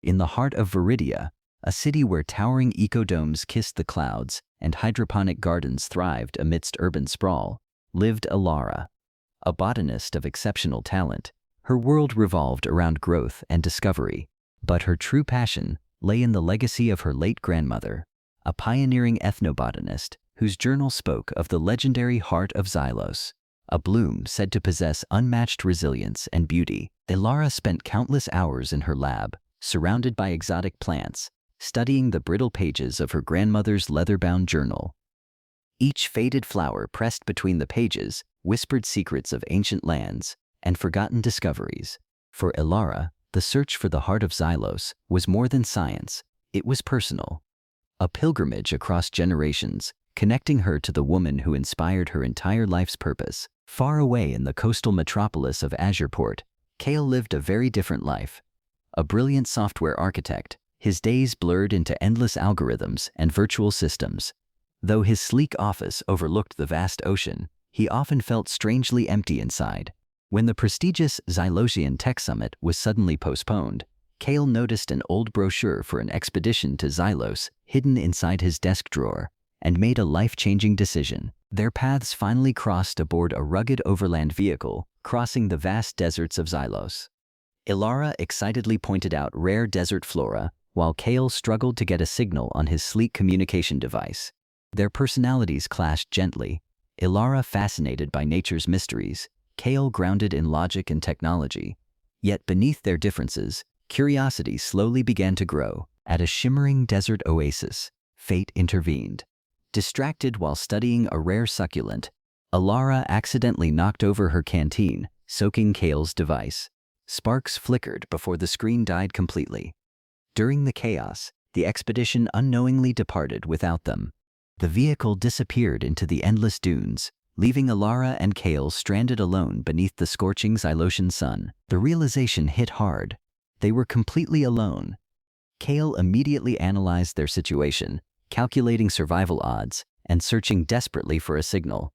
In the heart of Viridia, a city where towering ecodomes kissed the clouds and hydroponic gardens thrived amidst urban sprawl, lived Elara, a botanist of exceptional talent. Her world revolved around growth and discovery, but her true passion lay in the legacy of her late grandmother, a pioneering ethnobotanist whose journal spoke of the legendary heart of Xylos, a bloom said to possess unmatched resilience and beauty. Elara spent countless hours in her lab, surrounded by exotic plants, studying the brittle pages of her grandmother's leather-bound journal. Each faded flower pressed between the pages whispered secrets of ancient lands and forgotten discoveries. For Elara, the search for the heart of Xylos was more than science, it was personal. A pilgrimage across generations, connecting her to the woman who inspired her entire life's purpose. Far away in the coastal metropolis of Azureport, Kael lived a very different life. A brilliant software architect, his days blurred into endless algorithms and virtual systems. Though his sleek office overlooked the vast ocean, he often felt strangely empty inside. When the prestigious Xylosian Tech Summit was suddenly postponed, Kael noticed an old brochure for an expedition to Xylos hidden inside his desk drawer and made a life-changing decision. Their paths finally crossed aboard a rugged overland vehicle, crossing the vast deserts of Xylos. Elara excitedly pointed out rare desert flora, while Kael struggled to get a signal on his sleek communication device. Their personalities clashed gently, Elara fascinated by nature's mysteries, Kael grounded in logic and technology. Yet beneath their differences, curiosity slowly began to grow. At a shimmering desert oasis, fate intervened. Distracted while studying a rare succulent, Elara accidentally knocked over her canteen, soaking Kael's device. Sparks flickered before the screen died completely. During the chaos, the expedition unknowingly departed without them. The vehicle disappeared into the endless dunes, leaving Elara and Kael stranded alone beneath the scorching Xylosian sun. The realization hit hard. They were completely alone. Kael immediately analyzed their situation, calculating survival odds and searching desperately for a signal.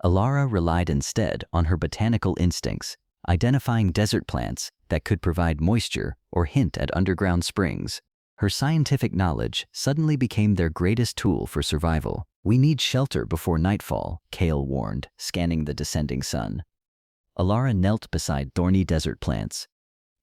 Elara relied instead on her botanical instincts, identifying desert plants that could provide moisture or hint at underground springs. Her scientific knowledge suddenly became their greatest tool for survival. "We need shelter before nightfall," Kael warned, scanning the descending sun. Elara knelt beside thorny desert plants.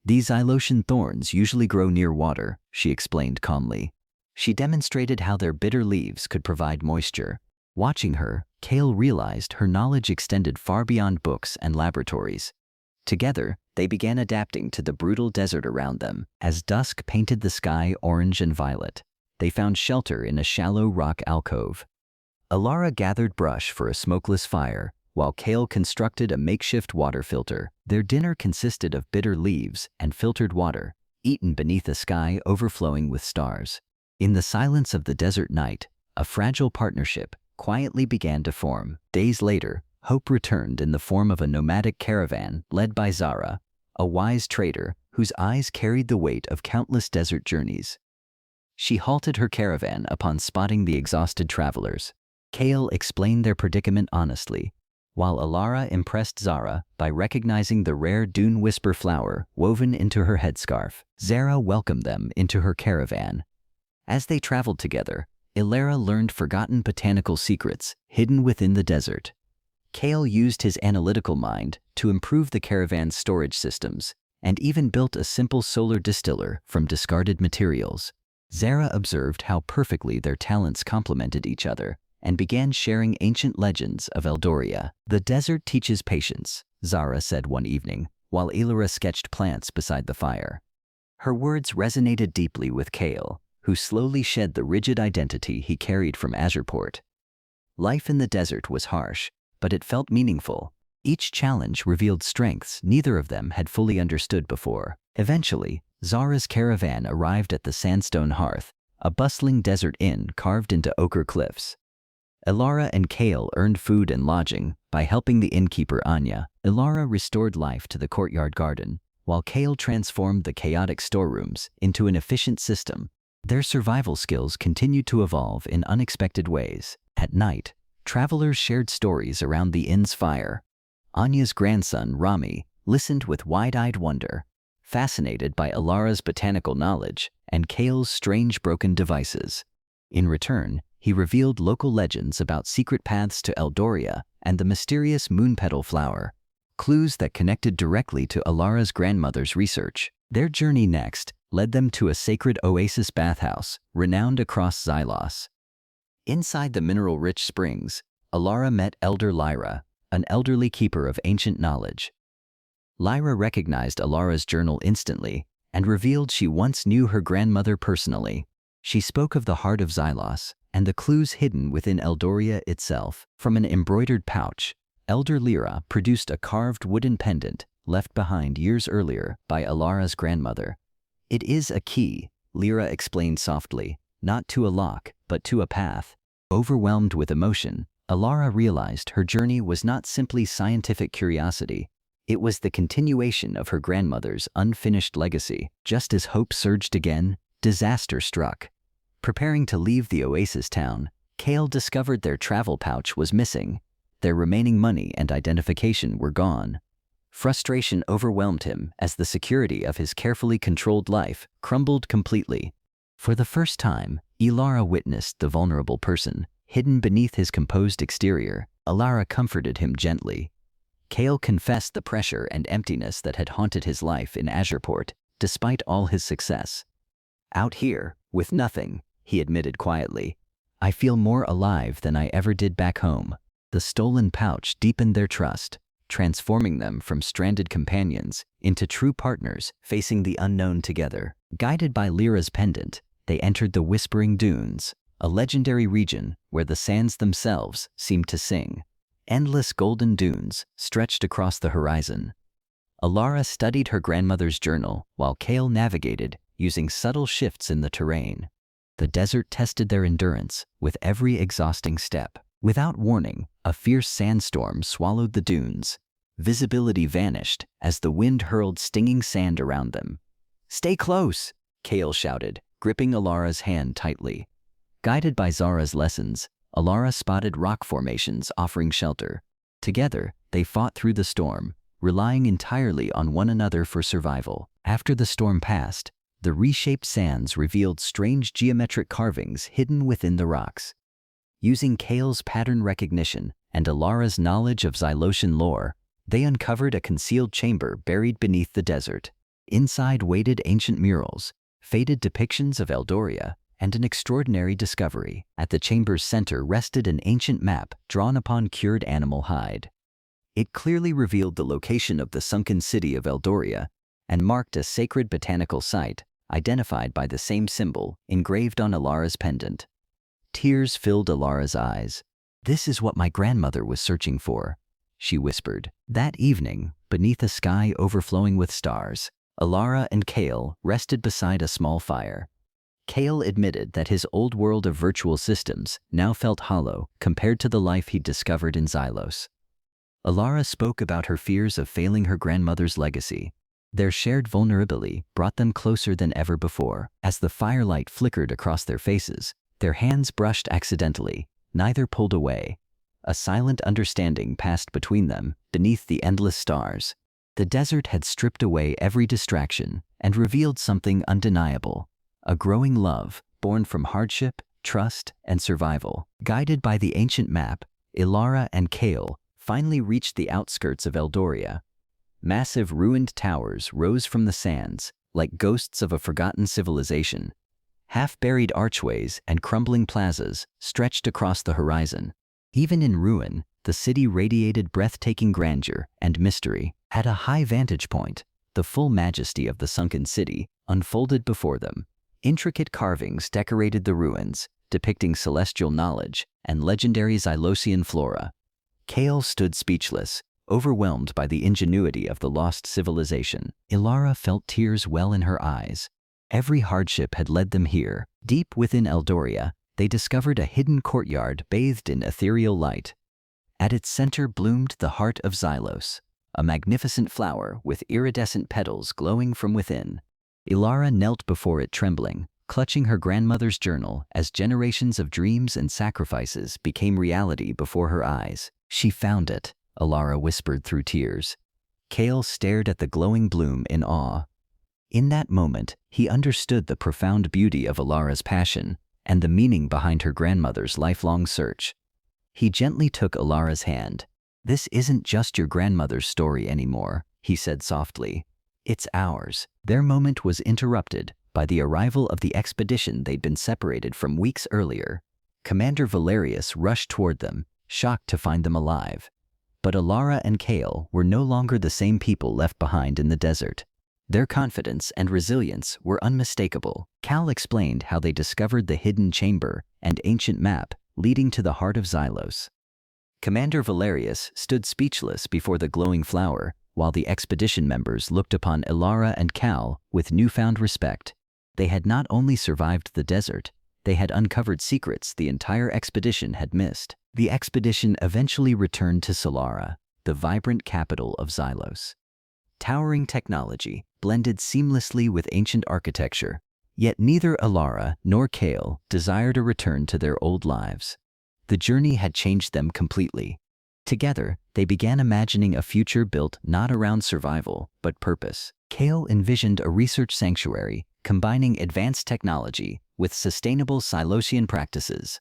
"These Xylosian thorns usually grow near water," she explained calmly. She demonstrated how their bitter leaves could provide moisture. Watching her, Kael realized her knowledge extended far beyond books and laboratories. Together, they began adapting to the brutal desert around them. As dusk painted the sky orange and violet, they found shelter in a shallow rock alcove. Elara gathered brush for a smokeless fire, while Kael constructed a makeshift water filter. Their dinner consisted of bitter leaves and filtered water, eaten beneath a sky overflowing with stars. In the silence of the desert night, a fragile partnership quietly began to form. Days later, hope returned in the form of a nomadic caravan led by Zara, a wise trader whose eyes carried the weight of countless desert journeys. She halted her caravan upon spotting the exhausted travelers. Kael explained their predicament honestly, while Elara impressed Zara by recognizing the rare dune whisper flower woven into her headscarf. Zara welcomed them into her caravan. As they traveled together, Elara learned forgotten botanical secrets hidden within the desert. Kael used his analytical mind to improve the caravan's storage systems and even built a simple solar distiller from discarded materials. Zara observed how perfectly their talents complemented each other and began sharing ancient legends of Eldoria. "The desert teaches patience," Zara said one evening, while Elara sketched plants beside the fire. Her words resonated deeply with Kael, who slowly shed the rigid identity he carried from Azureport. Life in the desert was harsh, but it felt meaningful. Each challenge revealed strengths neither of them had fully understood before. Eventually, Zara's caravan arrived at the Sandstone Hearth, a bustling desert inn carved into ochre cliffs. Elara and Kael earned food and lodging by helping the innkeeper Anya. Elara restored life to the courtyard garden, while Kael transformed the chaotic storerooms into an efficient system. Their survival skills continued to evolve in unexpected ways. At night, travelers shared stories around the inn's fire. Anya's grandson, Rami, listened with wide-eyed wonder, fascinated by Elara's botanical knowledge and Kael's strange broken devices. In return, he revealed local legends about secret paths to Eldoria and the mysterious moonpetal flower, clues that connected directly to Elara's grandmother's research. Their journey next led them to a sacred oasis bathhouse, renowned across Xyos. Inside the mineral-rich springs, Elara met Elder Lyra, an elderly keeper of ancient knowledge. Lyra recognized Elara's journal instantly and revealed she once knew her grandmother personally. She spoke of the heart of Xylos and the clues hidden within Eldoria itself. From an embroidered pouch, Elder Lyra produced a carved wooden pendant left behind years earlier by Elara's grandmother. "It is a key," Lyra explained softly, "not to a lock, but to a path." Overwhelmed with emotion, Elara realized her journey was not simply scientific curiosity. It was the continuation of her grandmother's unfinished legacy. Just as hope surged again, disaster struck. Preparing to leave the oasis town, Kael discovered their travel pouch was missing. Their remaining money and identification were gone. Frustration overwhelmed him as the security of his carefully controlled life crumbled completely. For the first time, Elara witnessed the vulnerable person hidden beneath his composed exterior. Elara comforted him gently. Kael confessed the pressure and emptiness that had haunted his life in Azureport, despite all his success. "Out here, with nothing," he admitted quietly, "I feel more alive than I ever did back home." The stolen pouch deepened their trust, transforming them from stranded companions into true partners facing the unknown together. Guided by Lyra's pendant, they entered the Whispering Dunes, a legendary region where the sands themselves seemed to sing. Endless golden dunes stretched across the horizon. Elara studied her grandmother's journal while Kael navigated using subtle shifts in the terrain. The desert tested their endurance with every exhausting step. Without warning, a fierce sandstorm swallowed the dunes. Visibility vanished as the wind hurled stinging sand around them. "Stay close!" Kael shouted, gripping Elara's hand tightly. Guided by Zara's lessons, Elara spotted rock formations offering shelter. Together, they fought through the storm, relying entirely on one another for survival. After the storm passed, the reshaped sands revealed strange geometric carvings hidden within the rocks. Using Kael's pattern recognition and Elara's knowledge of Xylosian lore, they uncovered a concealed chamber buried beneath the desert. Inside waited ancient murals, faded depictions of Eldoria, and an extraordinary discovery. At the chamber's center rested an ancient map drawn upon cured animal hide. It clearly revealed the location of the sunken city of Eldoria and marked a sacred botanical site, identified by the same symbol engraved on Elara's pendant. Tears filled Elara's eyes. "This is what my grandmother was searching for," she whispered. That evening, beneath a sky overflowing with stars, Elara and Kael rested beside a small fire. Kael admitted that his old world of virtual systems now felt hollow compared to the life he'd discovered in Xylos. Elara spoke about her fears of failing her grandmother's legacy. Their shared vulnerability brought them closer than ever before. As the firelight flickered across their faces, their hands brushed accidentally, neither pulled away. A silent understanding passed between them beneath the endless stars. The desert had stripped away every distraction and revealed something undeniable: a growing love born from hardship, trust, and survival. Guided by the ancient map, Elara and Kael finally reached the outskirts of Eldoria. Massive ruined towers rose from the sands, like ghosts of a forgotten civilization. Half-buried archways and crumbling plazas stretched across the horizon. Even in ruin, the city radiated breathtaking grandeur and mystery. At a high vantage point, the full majesty of the sunken city unfolded before them. Intricate carvings decorated the ruins, depicting celestial knowledge and legendary Xylosian flora. Kael stood speechless, overwhelmed by the ingenuity of the lost civilization. Elara felt tears well in her eyes. Every hardship had led them here. Deep within Eldoria, they discovered a hidden courtyard bathed in ethereal light. At its center bloomed the heart of Xylos, a magnificent flower with iridescent petals glowing from within. Elara knelt before it trembling, clutching her grandmother's journal as generations of dreams and sacrifices became reality before her eyes. "She found it," Elara whispered through tears. Kael stared at the glowing bloom in awe. In that moment, he understood the profound beauty of Elara's passion and the meaning behind her grandmother's lifelong search. He gently took Elara's hand. "This isn't just your grandmother's story anymore," he said softly. "It's ours." Their moment was interrupted by the arrival of the expedition they'd been separated from weeks earlier. Commander Valerius rushed toward them, shocked to find them alive. But Elara and Kael were no longer the same people left behind in the desert. Their confidence and resilience were unmistakable. Kael explained how they discovered the hidden chamber and ancient map leading to the heart of Xylos. Commander Valerius stood speechless before the glowing flower, while the expedition members looked upon Elara and Kael with newfound respect. They had not only survived the desert, they had uncovered secrets the entire expedition had missed. The expedition eventually returned to Elara, the vibrant capital of Xylos. Towering technology blended seamlessly with ancient architecture, yet neither Elara nor Kael desired a return to their old lives. The journey had changed them completely. Together, they began imagining a future built not around survival, but purpose. Kael envisioned a research sanctuary combining advanced technology with sustainable Xylosian practices.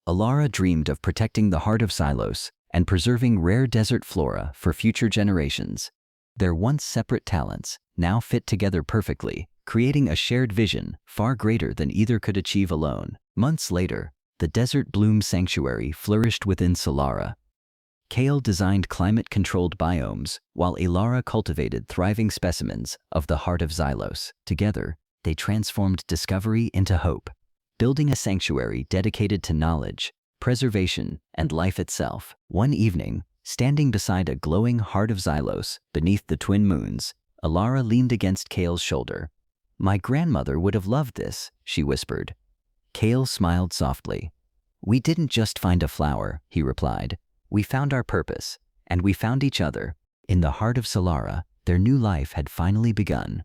Elara dreamed of protecting the heart of Xylos and preserving rare desert flora for future generations. Their once separate talents now fit together perfectly, creating a shared vision far greater than either could achieve alone. Months later, the desert bloom sanctuary flourished within Elara. Kael designed climate-controlled biomes, while Elara cultivated thriving specimens of the heart of Xylos. Together, they transformed discovery into hope, building a sanctuary dedicated to knowledge, preservation, and life itself. One evening, standing beside a glowing heart of Xylos beneath the twin moons, Elara leaned against Kael's shoulder. "My grandmother would have loved this," she whispered. Kael smiled softly. "We didn't just find a flower," he replied. "We found our purpose, and we found each other." In the heart of Elara, their new life had finally begun.